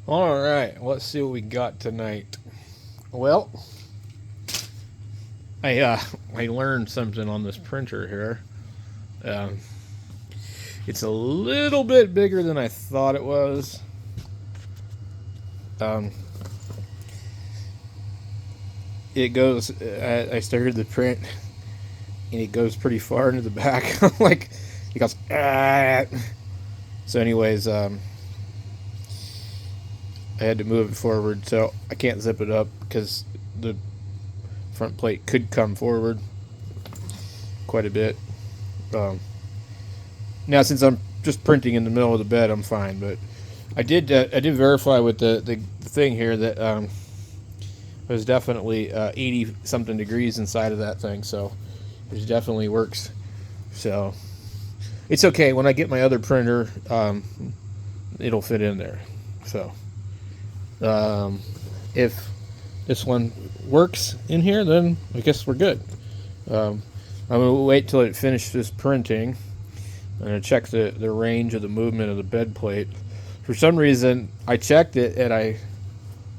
All right, let's see what we got tonight. Well, I learned something on this printer here. Um, it's a little bit bigger than I thought it was. Um, it goes. I started the print, and it goes pretty far into the back. Like it goes. Ah. So, anyways, I had to move it forward, so I can't zip it up because the front plate could come forward quite a bit. Um, Now, since I'm just printing in the middle of the bed, I'm fine. But I did verify with the thing here that there's definitely 80 something degrees inside of that thing, so it definitely works. So it's okay. When I get my other printer, it'll fit in there. So if this one works in here, then I guess we're good. I'm gonna wait till it finishes printing. I'm going to check the range of the movement of the bed plate. For some reason, I checked it and I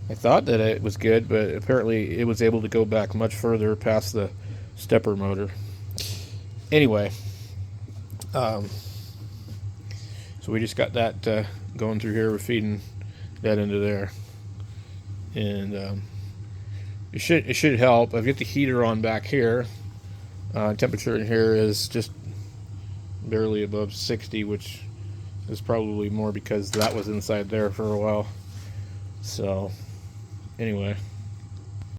thought that it was good, but apparently it was able to go back much further past the stepper motor. Anyway, so we just got that going through here. We're feeding that into there, and it should help. I've got the heater on back here. Temperature in here is just barely above 60, which is probably more because that was inside there for a while. So anyway,